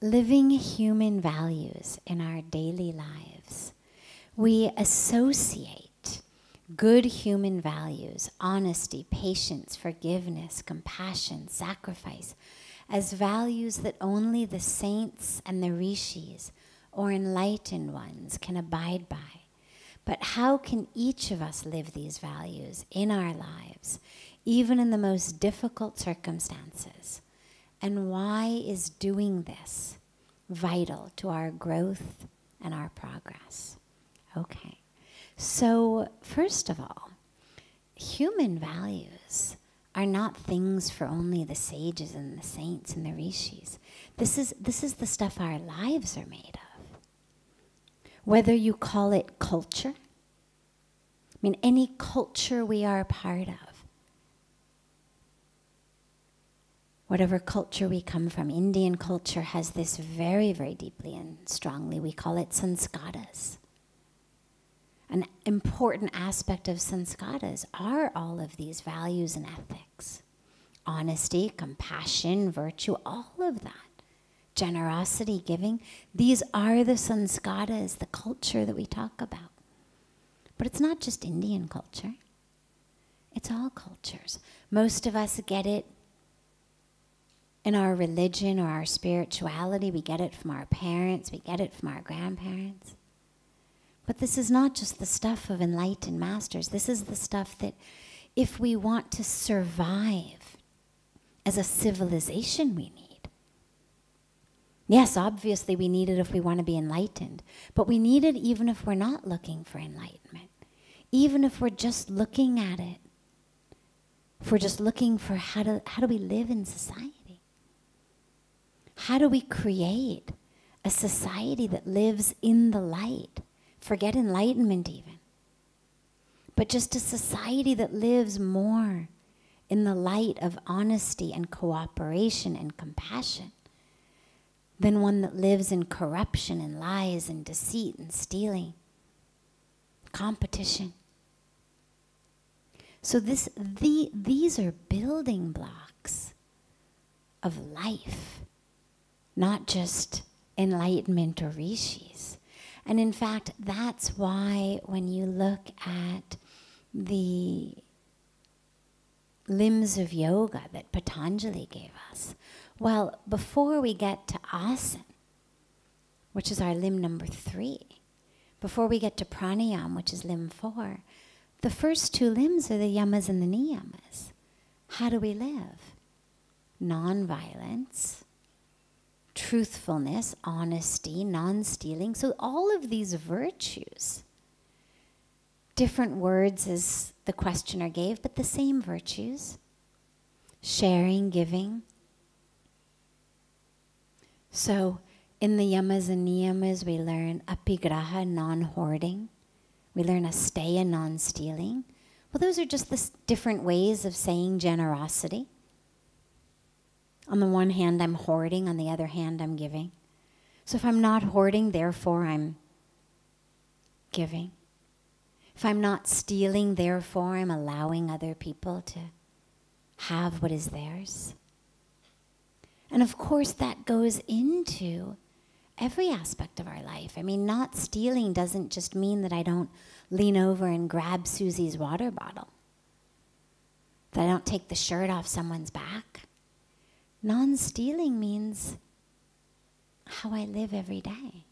Living human values in our daily lives. We associate good human values, honesty, patience, forgiveness, compassion, sacrifice, as values that only the saints and the rishis or enlightened ones can abide by. But how can each of us live these values in our lives, even in the most difficult circumstances? And why is doing this vital to our growth and our progress? Okay, so first of all, human values are not things for only the sages and the saints and the rishis. This is the stuff our lives are made of. Whether you call it culture, I mean, any culture we are a part of, whatever culture we come from, Indian culture has this very, very deeply and strongly. We call it sanskaras. An important aspect of sanskaras are all of these values and ethics. Honesty, compassion, virtue, all of that. Generosity, giving. These are the sanskaras, the culture that we talk about. But it's not just Indian culture. It's all cultures. Most of us get it in our religion or our spirituality. We get it from our parents. We get it from our grandparents. But this is not just the stuff of enlightened masters. This is the stuff that if we want to survive as a civilization, we need. Yes, obviously we need it if we want to be enlightened. But we need it even if we're not looking for enlightenment. Even if we're just looking at it. If we're just looking for how do we live in society? How do we create a society that lives in the light? Forget enlightenment even. But just a society that lives more in the light of honesty and cooperation and compassion than one that lives in corruption and lies and deceit and stealing, competition. So these are building blocks of life, not just enlightenment or rishis. And in fact, that's why when you look at the limbs of yoga that Patanjali gave us, well, before we get to asana, which is our limb number 3, before we get to pranayama, which is limb 4, the first 2 limbs are the yamas and the niyamas. How do we live? Non-violence, truthfulness, honesty, non-stealing. So all of these virtues, different words as the questioner gave, but the same virtues. Sharing, giving. So in the yamas and niyamas, we learn apigraha, non-hoarding. We learn asteya, non-stealing. Well, those are just the different ways of saying generosity. On the one hand, I'm hoarding. On the other hand, I'm giving. So if I'm not hoarding, therefore I'm giving. If I'm not stealing, therefore I'm allowing other people to have what is theirs. And of course, that goes into every aspect of our life. I mean, not stealing doesn't just mean that I don't lean over and grab Susie's water bottle, that I don't take the shirt off someone's back. Non-stealing means how I live every day,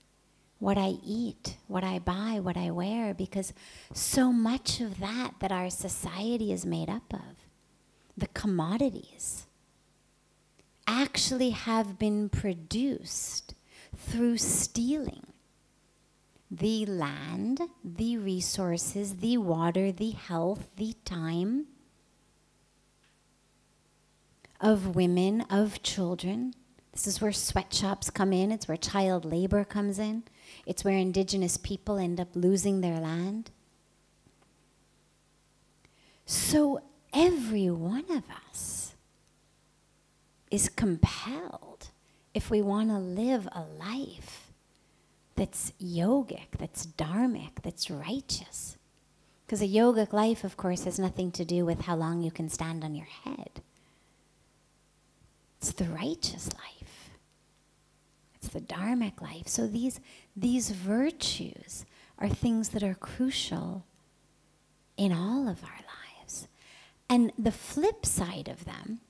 what I eat, what I buy, what I wear, because so much of that our society is made up of, the commodities, actually have been produced through stealing the land, the resources, the water, the health, the time of women, of children. This is where sweatshops come in. It's where child labor comes in. It's where indigenous people end up losing their land. So every one of us is compelled, if we want to live a life that's yogic, that's dharmic, that's righteous. Because a yogic life, of course, has nothing to do with how long you can stand on your head. It's the righteous life. It's the dharmic life. So these virtues are things that are crucial in all of our lives. And the flip side of them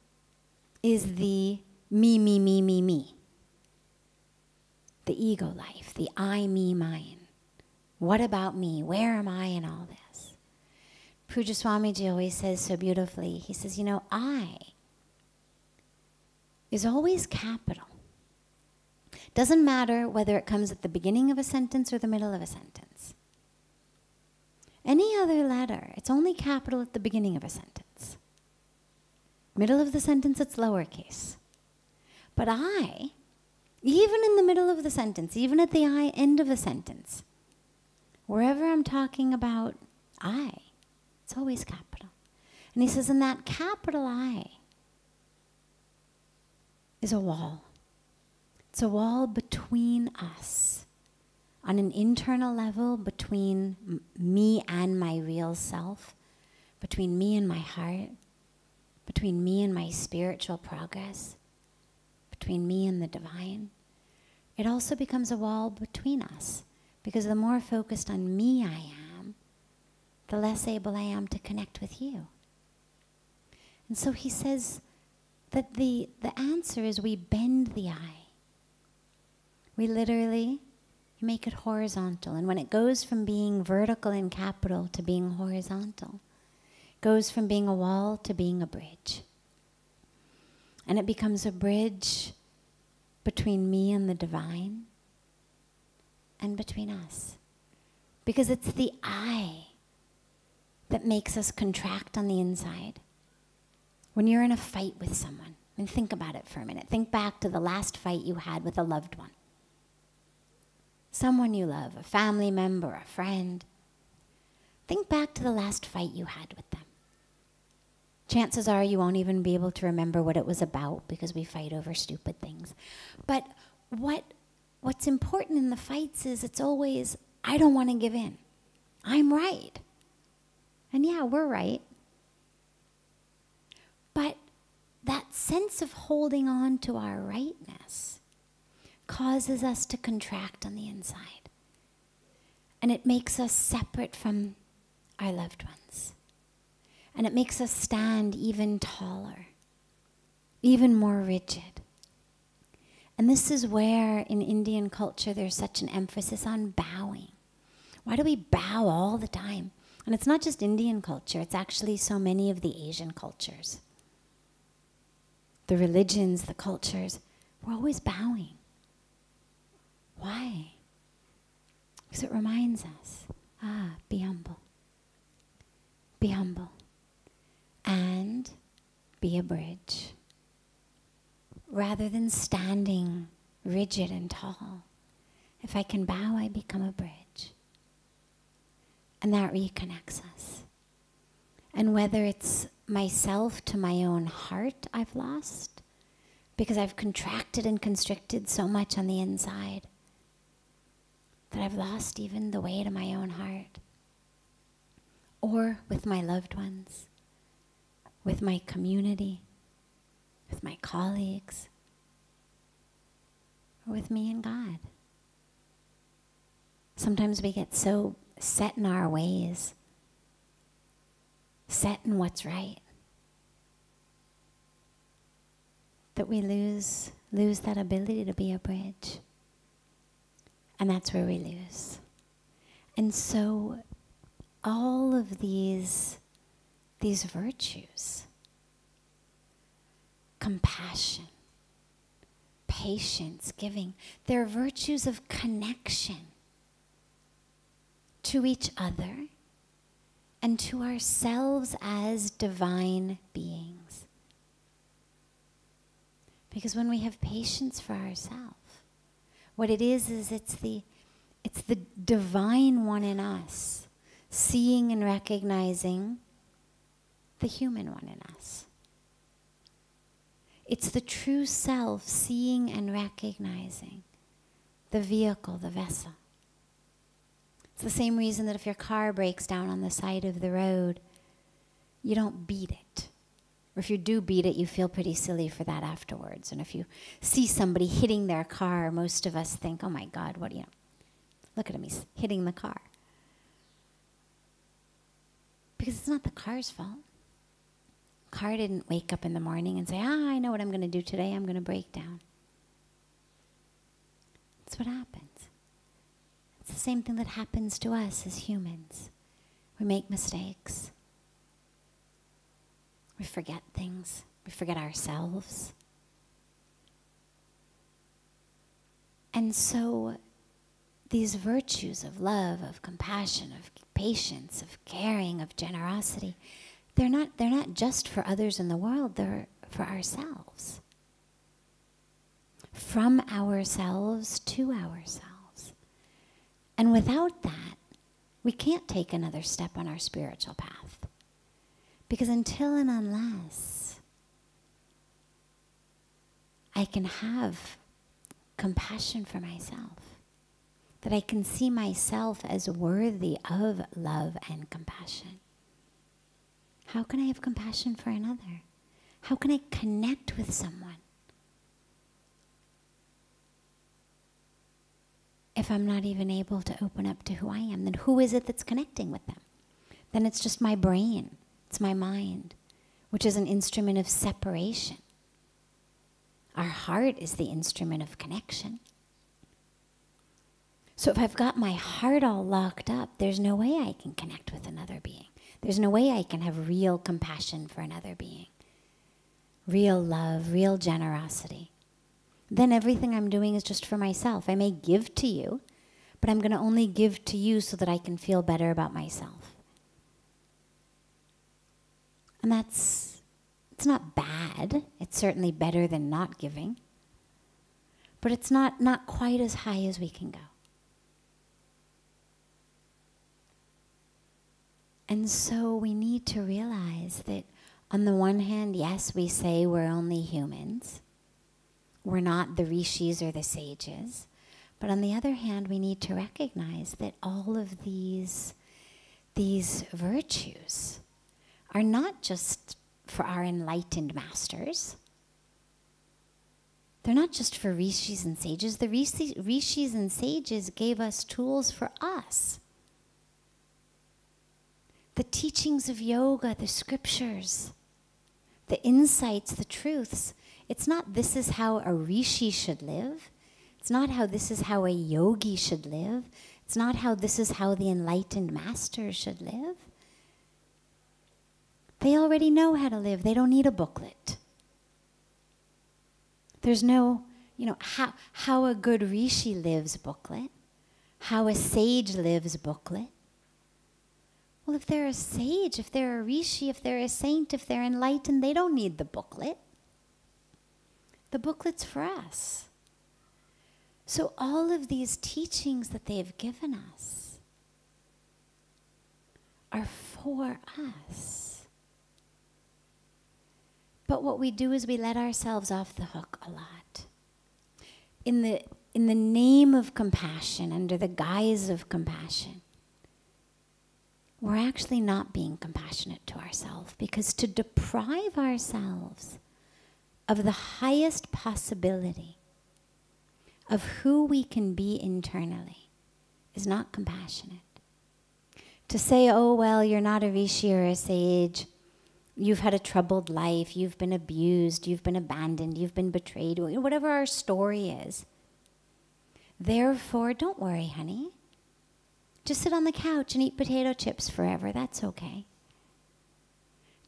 is the me, me, me, me, me. The ego life, the I, me, mine. What about me? Where am I in all this? Pujya Swamiji always says so beautifully, he says, you know, I is always capital. Doesn't matter whether it comes at the beginning of a sentence or the middle of a sentence. Any other letter, it's only capital at the beginning of a sentence. Middle of the sentence, it's lowercase. But I, even in the middle of the sentence, even at the I end of a sentence, wherever I'm talking about I, it's always capital. And he says, and that capital I is a wall. It's a wall between us, on an internal level, between me and my real self, between me and my heart, between me and my spiritual progress, between me and the divine. It also becomes a wall between us, because the more focused on me I am, the less able I am to connect with you. And so he says that the answer is we bend the I. We literally make it horizontal. And when it goes from being vertical in capital to being horizontal, it goes from being a wall to being a bridge. And it becomes a bridge between me and the divine and between us. Because it's the I that makes us contract on the inside. When you're in a fight with someone, and think about it for a minute. Think back to the last fight you had with a loved one. Someone you love, a family member, a friend. Think back to the last fight you had with them. Chances are you won't even be able to remember what it was about, because we fight over stupid things. But what's important in the fights is it's always, I don't want to give in. I'm right. And yeah, we're right. But that sense of holding on to our rightness causes us to contract on the inside. And it makes us separate from our loved ones. And it makes us stand even taller, even more rigid. And this is where in Indian culture there's such an emphasis on bowing. Why do we bow all the time? And it's not just Indian culture, it's actually so many of the Asian cultures. The religions, the cultures, we're always bowing. Why? Because it reminds us, be humble. Be humble. And be a bridge. Rather than standing rigid and tall, if I can bow, I become a bridge. And that reconnects us. And whether it's myself to my own heart I've lost, because I've contracted and constricted so much on the inside, that I've lost even the way to my own heart. Or with my loved ones, with my community, with my colleagues, or with me and God. Sometimes we get so set in our ways, set in what's right, that we lose that ability to be a bridge. And that's where we lose. And so all of these virtues, compassion, patience, giving, they're virtues of connection to each other and to ourselves as divine beings. Because when we have patience for ourselves, what it is it's the divine one in us, seeing and recognizing the human one in us. It's the true self seeing and recognizing the vehicle, the vessel. It's the same reason that if your car breaks down on the side of the road, you don't beat it. Or if you do beat it, you feel pretty silly for that afterwards. And if you see somebody hitting their car, most of us think, oh my God, what, look at him, he's hitting the car. Because it's not the car's fault. Car didn't wake up in the morning and say, I know what I'm going to do today, I'm going to break down. That's what happens. It's the same thing that happens to us as humans. We make mistakes. We forget things. We forget ourselves. And so these virtues of love, of compassion, of patience, of caring, of generosity, they're not just for others in the world, they're for ourselves. From ourselves to ourselves. And without that, we can't take another step on our spiritual path. Because until and unless I can have compassion for myself, that I can see myself as worthy of love and compassion, how can I have compassion for another? How can I connect with someone if I'm not even able to open up to who I am? Then who is it that's connecting with them? Then it's just my brain. It's my mind, which is an instrument of separation. Our heart is the instrument of connection. So if I've got my heart all locked up, there's no way I can connect with another being. There's no way I can have real compassion for another being. Real love, real generosity. Then everything I'm doing is just for myself. I may give to you, but I'm going to only give to you so that I can feel better about myself. And it's not bad. It's certainly better than not giving. But it's not quite as high as we can go. And so we need to realize that on the one hand, yes, we say we're only humans. We're not the rishis or the sages. But on the other hand, we need to recognize that all of these virtues are not just for our enlightened masters. They're not just for rishis and sages. The rishis and sages gave us tools for us. The teachings of yoga, the scriptures, the insights, the truths. It's not this is how a rishi should live. It's not how this is how a yogi should live. It's not how this is how the enlightened masters should live. They already know how to live. They don't need a booklet. There's no, how a good rishi lives booklet, how a sage lives booklet. Well, if they're a sage, if they're a rishi, if they're a saint, if they're enlightened, they don't need the booklet. The booklet's for us. So all of these teachings that they've given us are for us. But what we do is we let ourselves off the hook a lot. In the name of compassion, under the guise of compassion, we're actually not being compassionate to ourselves, because to deprive ourselves of the highest possibility of who we can be internally is not compassionate. To say, oh, well, you're not a rishi or a sage, you've had a troubled life, you've been abused, you've been abandoned, you've been betrayed, whatever our story is. Therefore, don't worry, honey. Just sit on the couch and eat potato chips forever. That's okay.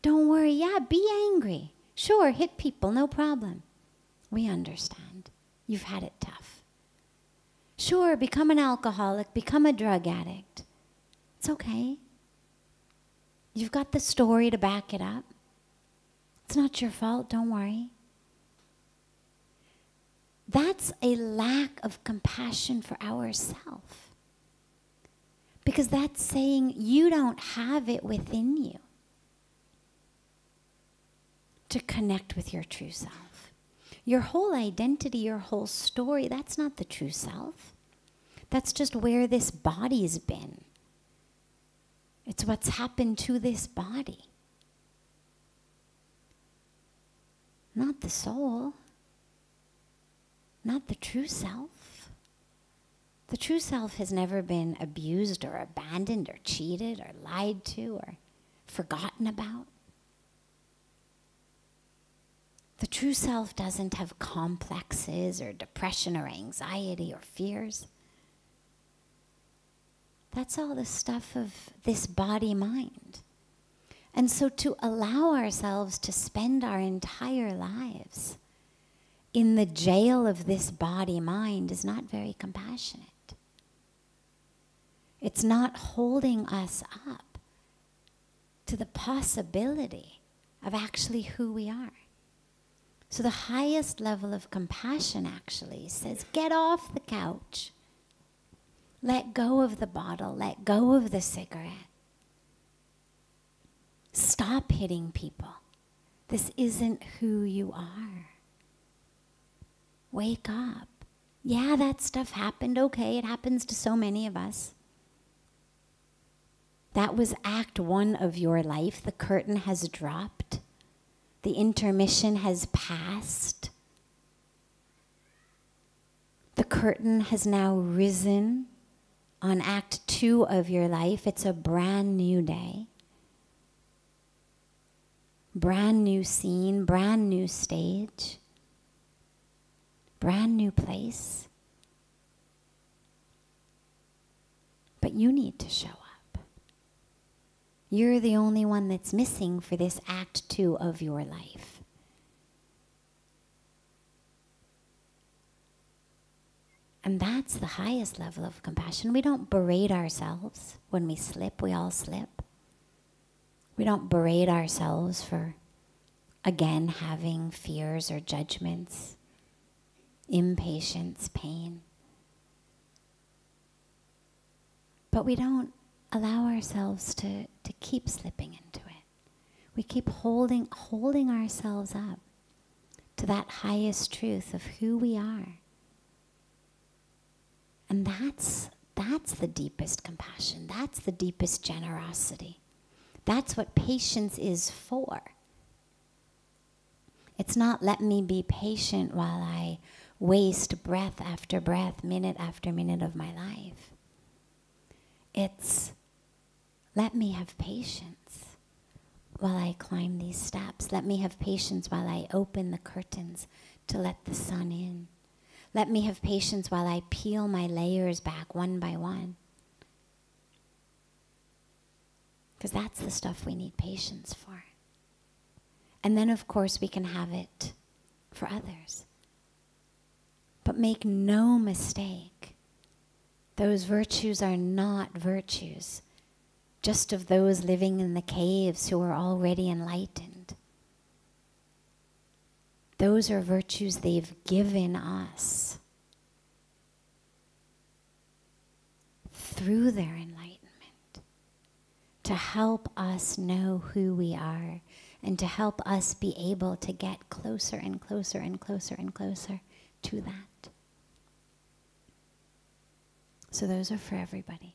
Don't worry. Yeah, be angry. Sure, hit people, no problem. We understand. You've had it tough. Sure, become an alcoholic, become a drug addict. It's okay. You've got the story to back it up. It's not your fault, don't worry. That's a lack of compassion for ourselves. Because that's saying you don't have it within you to connect with your true self. Your whole identity, your whole story, that's not the true self. That's just where this body's been. It's what's happened to this body. not the soul, not the true self. The true self has never been abused or abandoned or cheated or lied to or forgotten about. The true self doesn't have complexes or depression or anxiety or fears. That's all the stuff of this body-mind. And so to allow ourselves to spend our entire lives in the jail of this body-mind is not very compassionate. It's not holding us up to the possibility of actually who we are. So the highest level of compassion actually says, get off the couch. Let go of the bottle. Let go of the cigarette. Stop hitting people. This isn't who you are. Wake up. Yeah, that stuff happened. Okay, it happens to so many of us. That was act 1 of your life. The curtain has dropped. The intermission has passed. The curtain has now risen on act 2 of your life. It's a brand new day. Brand new scene, brand new stage, brand new place. But you need to show up. You're the only one that's missing for this act 2 of your life. And that's the highest level of compassion. We don't berate ourselves when we slip. We all slip. We don't berate ourselves for, again, having fears or judgments, impatience, pain. But we don't allow ourselves to keep slipping into it. We keep holding ourselves up to that highest truth of who we are. And that's the deepest compassion. That's the deepest generosity. That's what patience is for. It's not let me be patient while I waste breath after breath, minute after minute of my life. It's let me have patience while I climb these steps. Let me have patience while I open the curtains to let the sun in. Let me have patience while I peel my layers back one by one. Because that's the stuff we need patience for. And then, of course, we can have it for others. But make no mistake, those virtues are not virtues just of those living in the caves who are already enlightened. Those are virtues they've given us through their enlightenment to help us know who we are and to help us be able to get closer and closer and closer and closer to that. So those are for everybody.